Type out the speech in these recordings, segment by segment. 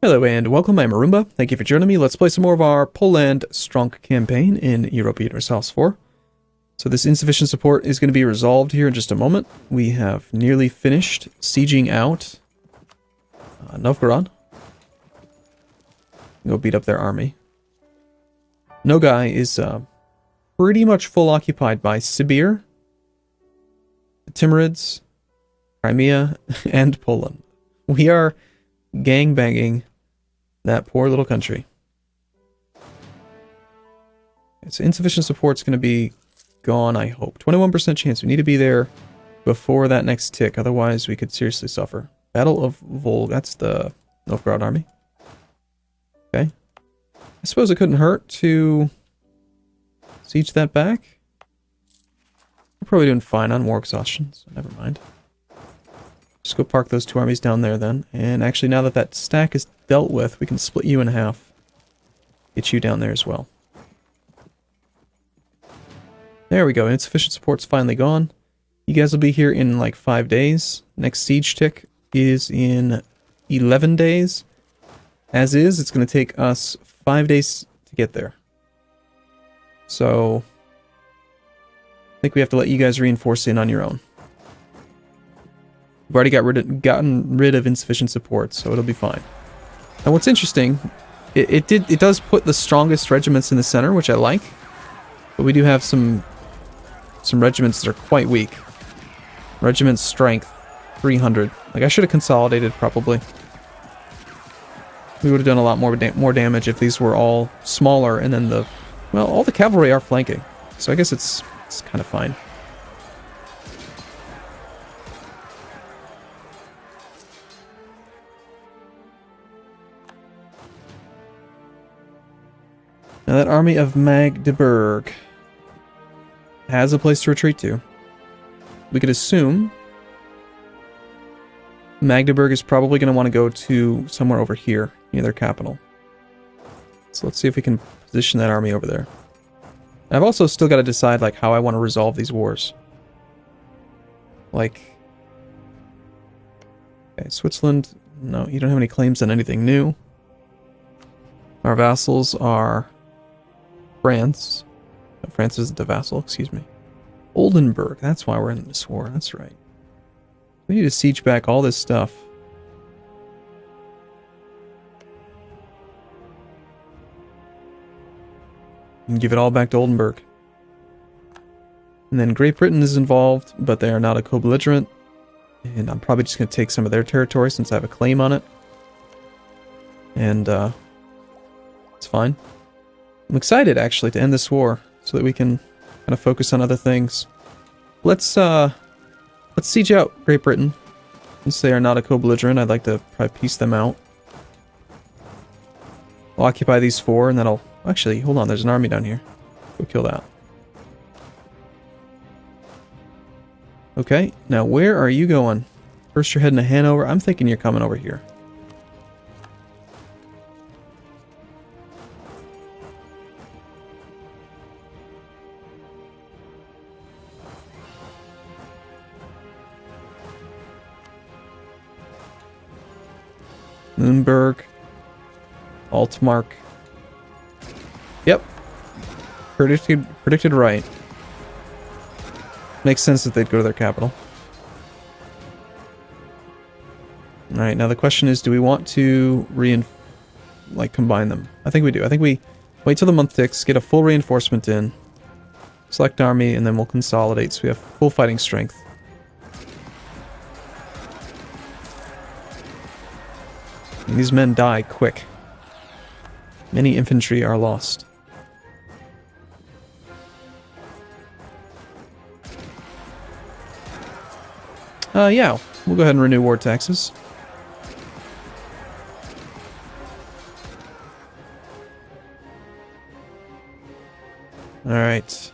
Hello and welcome, I'm Arumba. Thank you for joining me. Let's play some more of our Poland Stronk campaign in Europa Universalis IV. So this insufficient support is going to be resolved here in just a moment. We have nearly finished sieging out Novgorod. Go beat up their army. Nogai is pretty much full occupied by Sibir, the Timurids, Crimea, and Poland. We are gangbanging that poor little country. So insufficient support's going to be gone, I hope. 21% chance. We need to be there before that next tick, otherwise we could seriously suffer. Battle of Volga. That's the Novgorod army. Okay. I suppose it couldn't hurt to siege that back. We're probably doing fine on war exhaustion, so never mind. Just go park those two armies down there then. And actually, now that that stack is dealt with, we can split you in half. Get you down there as well. There we go. Insufficient support's finally gone. You guys will be here in like 5 days. Next siege tick is in 11 days. As is, it's going to take us 5 days to get there. So, I think we have to let you guys reinforce in on your own. We've already gotten rid of insufficient support, so it'll be fine. Now what's interesting, it does put the strongest regiments in the center, which I like. But we do have some regiments that are quite weak. Regiment strength, 300. Like, I should have consolidated, probably. We would have done a lot more damage if these were all smaller, and then well, all the cavalry are flanking. So I guess it's kind of fine. Now that army of Magdeburg has a place to retreat to. We could assume Magdeburg is probably going to want to go to somewhere over here, near their capital. So let's see if we can position that army over there. And I've also still got to decide like how I want to resolve these wars. Like, okay, Switzerland, no, you don't have any claims on anything new. Our vassals are France. No, France isn't a vassal, excuse me. Oldenburg, that's why we're in this war, that's right. We need to siege back all this stuff. And give it all back to Oldenburg. And then Great Britain is involved, but they are not a co-belligerent. And I'm probably just going to take some of their territory since I have a claim on it. And, it's fine. I'm excited, actually, to end this war, so that we can kind of focus on other things. Let's siege out Great Britain. Since they are not a co-belligerent, I'd like to probably piece them out. I'll occupy these 4, and then I'll... Actually, hold on, there's an army down here. Go kill that. Okay, now where are you going? First you're heading to Hanover. I'm thinking you're coming over here. Nürnberg, Altmark. Yep. Predicted right. Makes sense that they'd go to their capital. Alright, now the question is, do we want to combine them? I think we do. I think we wait till the month ticks, get a full reinforcement in, select army, and then we'll consolidate so we have full fighting strength. And these men die quick. Many infantry are lost. Yeah, we'll go ahead and renew war taxes. Alright.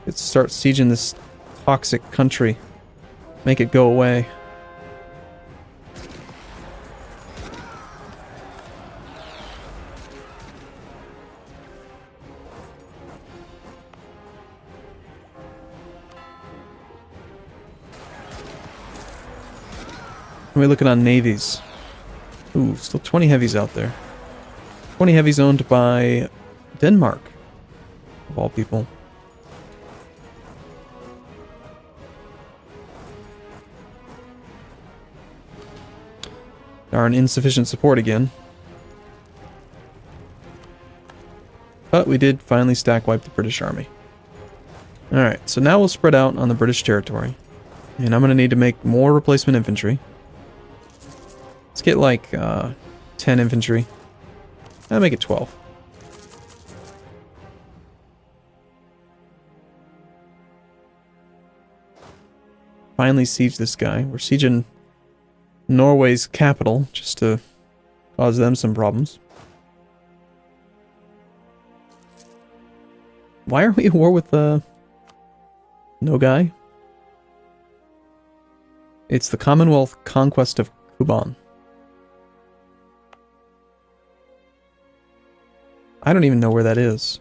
Let's start sieging this toxic country. Make it go away. What are we looking on navies? Ooh, still 20 heavies out there. 20 heavies owned by Denmark, of all people. Darn insufficient support again. But we did finally stack wipe the British army. Alright, so now we'll spread out on the British territory. And I'm going to need to make more replacement infantry. Let's get like 10 infantry. I'll make it 12. Finally siege this guy. We're sieging Norway's capital just to cause them some problems. Why are we at war with the no guy? It's the Commonwealth conquest of Kuban. I don't even know where that is.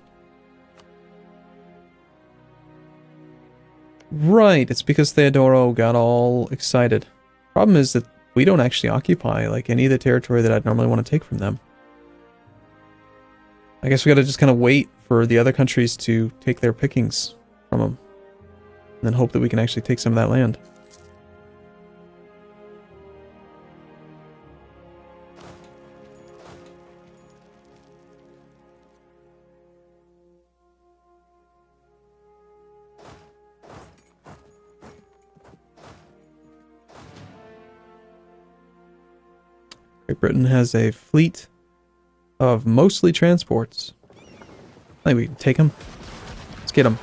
Right, it's because Theodoro got all excited. Problem is that we don't actually occupy like any of the territory that I'd normally want to take from them. I guess we gotta just kind of wait for the other countries to take their pickings from them. And then hope that we can actually take some of that land. Great Britain has a fleet of mostly transports. I think we can take them. Let's get them.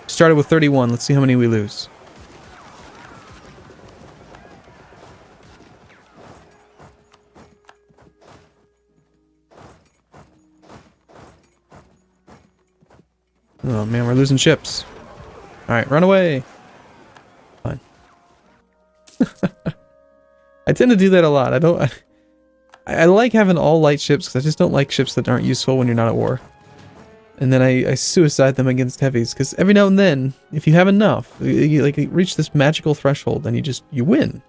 Started with 31. Let's see how many we lose. Oh man, we're losing ships. Alright, run away. Fine. I tend to do that a lot. I like having all light ships because I just don't like ships that aren't useful when you're not at war. And then I suicide them against heavies because every now and then, if you have enough, you reach this magical threshold, then you win. And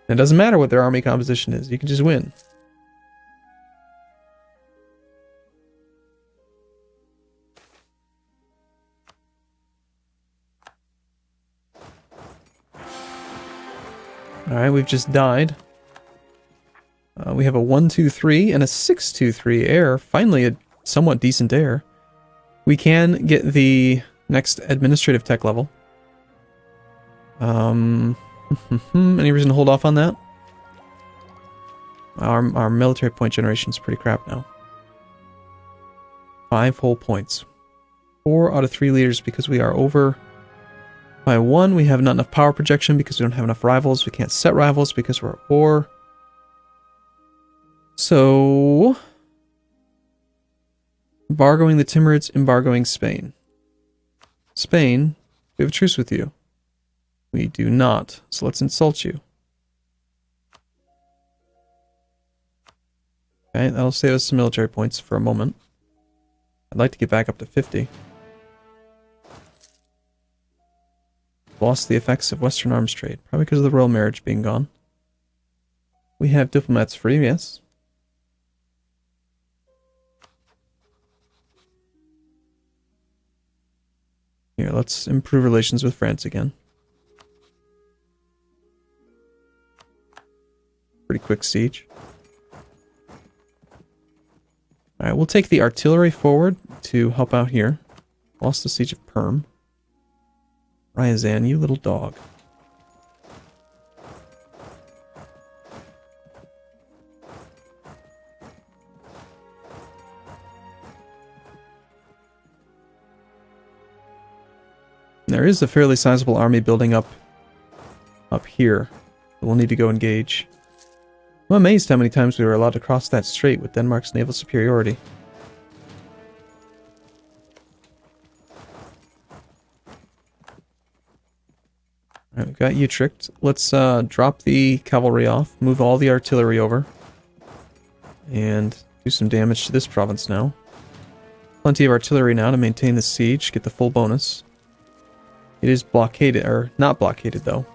it doesn't matter what their army composition is, you can just win. Alright, we've just died. We have a 1-2-3 and a 6-2-3 heir. Finally, a somewhat decent heir. We can get the next administrative tech level. Any reason to hold off on that? Our military point generation is pretty crap now. 5 whole points. 4 out of 3 leaders because we are over by 1. We have not enough power projection because we don't have enough rivals. We can't set rivals because we're at war. So, embargoing the Timurids, embargoing Spain. Spain, we have a truce with you. We do not, so let's insult you. Okay, that'll save us some military points for a moment. I'd like to get back up to 50. Lost the effects of Western arms trade, probably because of the royal marriage being gone. We have diplomats free, yes. Here, let's improve relations with France again. Pretty quick siege. Alright, we'll take the artillery forward to help out here. Lost the siege of Perm. Ryazan, you little dog. There is a fairly sizable army building up here. We'll need to go engage. I'm amazed how many times we were allowed to cross that strait with Denmark's naval superiority. Alright, we've got Utrecht. Let's drop the cavalry off, move all the artillery over, and do some damage to this province now. Plenty of artillery now to maintain the siege, get the full bonus. It is blockaded, or not blockaded though.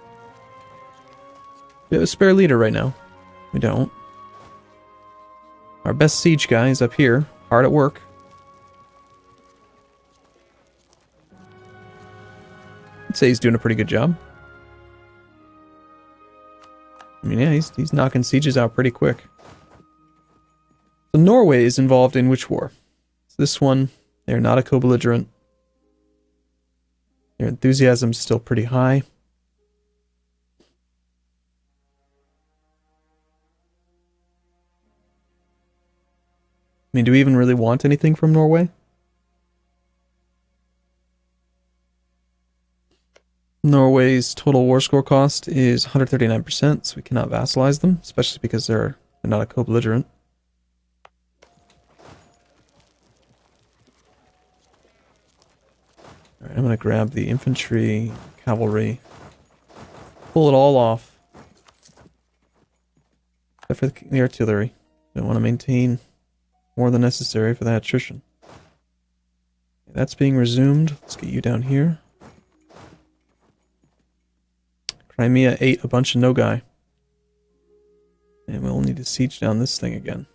We have a spare leader right now. We don't. Our best siege guy is up here, hard at work. I'd say he's doing a pretty good job. I mean, yeah, he's knocking sieges out pretty quick. So Norway is involved in which war? So this one, they're not a co-belligerent. Their enthusiasm's still pretty high. I mean, do we even really want anything from Norway? Norway's total war score cost is 139%, so we cannot vassalize them, especially because they're not a co-belligerent. Alright, I'm going to grab the infantry, cavalry, pull it all off, except for the artillery. Don't want to maintain more than necessary for that attrition. That's being resumed. Let's get you down here. Crimea ate a bunch of Nogai. And we'll need to siege down this thing again.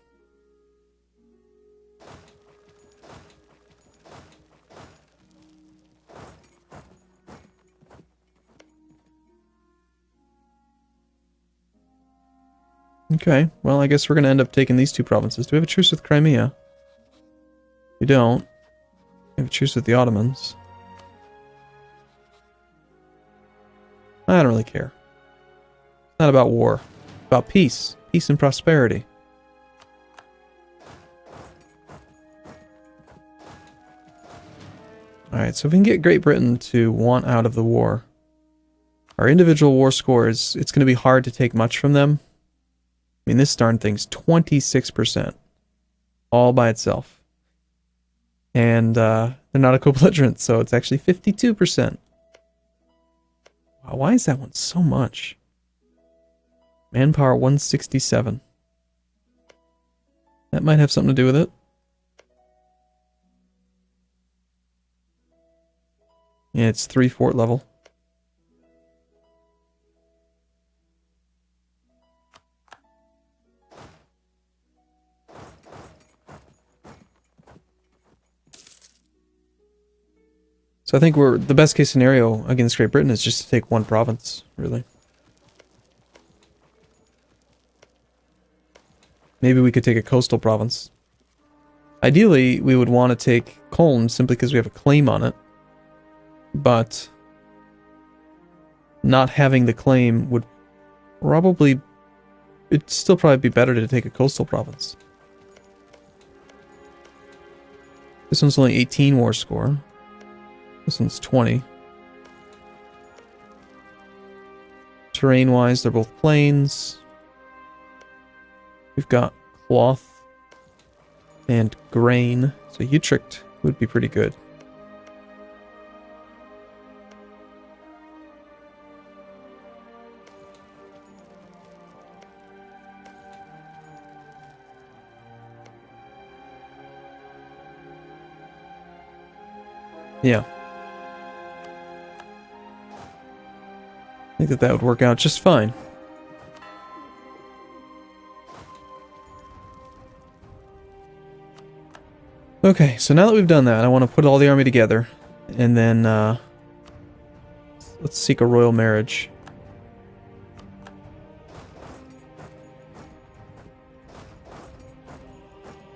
Okay, well, I guess we're going to end up taking these two provinces. Do we have a truce with Crimea? We don't. We have a truce with the Ottomans. I don't really care. It's not about war. It's about peace. Peace and prosperity. Alright, so if we can get Great Britain to want out of the war, our individual war scores, it's going to be hard to take much from them. I mean, this darn thing's 26%. All by itself. And they're not a co-belligerent, so it's actually 52%. Wow, why is that one so much? Manpower 167. That might have something to do with it. Yeah, it's 3 fort level. So I think the best case scenario against Great Britain is just to take one province, really. Maybe we could take a coastal province. Ideally, we would want to take Koln simply because we have a claim on it. But not having the claim would probably... It'd still probably be better to take a coastal province. This one's only 18 war score. This one's 20. Terrain-wise, they're both plains. We've got cloth and grain, so Utrecht would be pretty good. Yeah. I think that would work out just fine. Okay, so now that we've done that, I want to put all the army together, and then let's seek a royal marriage.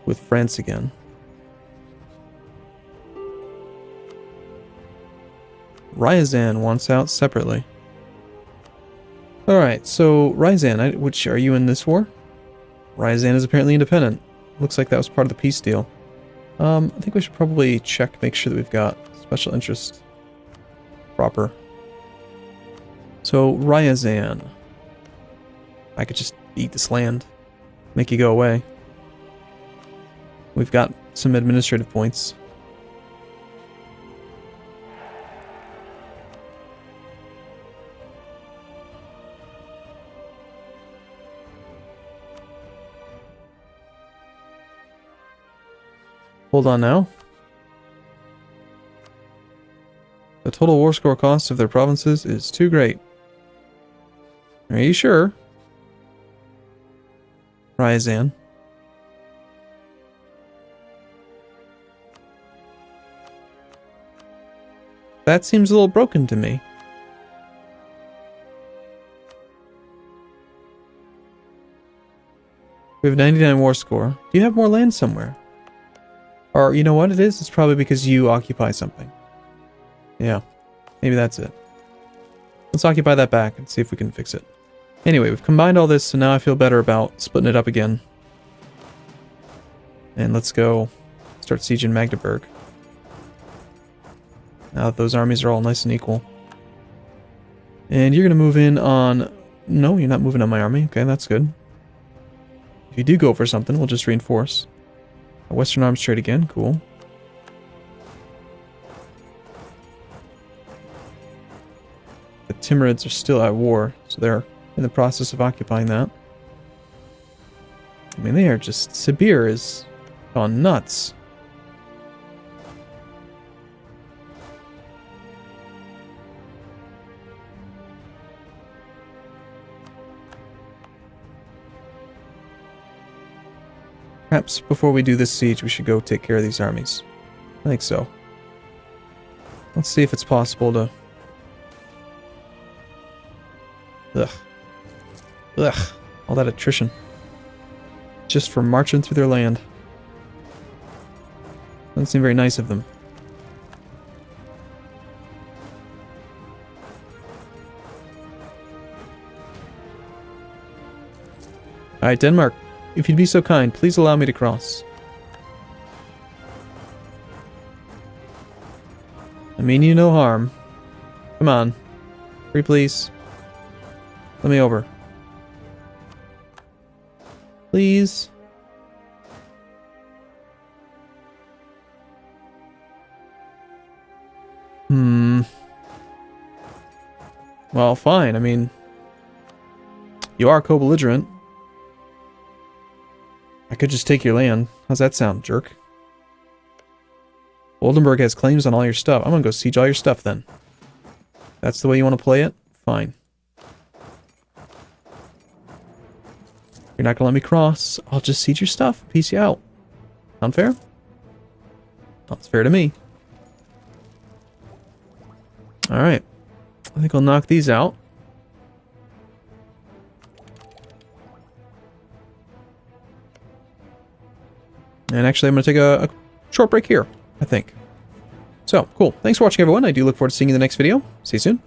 With France again. Ryazan wants out separately. Alright, so Ryazan, which are you in this war? Ryazan is apparently independent. Looks like that was part of the peace deal. I think we should probably check, make sure that we've got special interest proper. So, Ryazan. I could just eat this land. Make you go away. We've got some administrative points. Hold on now. The total war score cost of their provinces is too great. Are you sure? Ryazan. That seems a little broken to me. We have 99 war score. Do you have more land somewhere? Or, you know what it is? It's probably because you occupy something. Yeah, maybe that's it. Let's occupy that back and see if we can fix it. Anyway, we've combined all this, so now I feel better about splitting it up again. And let's go start sieging Magdeburg. Now that those armies are all nice and equal. And you're going to move in on... No, you're not moving on my army. Okay, that's good. If you do go for something, we'll just reinforce. Western arms trade again. Cool. The Timurids are still at war, so they're in the process of occupying that. I mean, they are just... Sibir is gone nuts. Perhaps before we do this siege, we should go take care of these armies. I think so. Let's see if it's possible to... Ugh. Ugh. All that attrition. Just for marching through their land. Doesn't seem very nice of them. Alright, Denmark. If you'd be so kind, please allow me to cross. I mean you no harm. Come on. Free, please. Let me over. Please. Well, fine. I mean, you are co-belligerent. I could just take your land. How's that sound, jerk? Oldenburg has claims on all your stuff. I'm gonna go siege all your stuff then. That's the way you want to play it? Fine. You're not gonna let me cross. I'll just siege your stuff. Peace you out. Sound fair? Sounds fair to me. Alright. I think I'll knock these out. And actually, I'm going to take a short break here, I think. So, cool. Thanks for watching, everyone. I do look forward to seeing you in the next video. See you soon.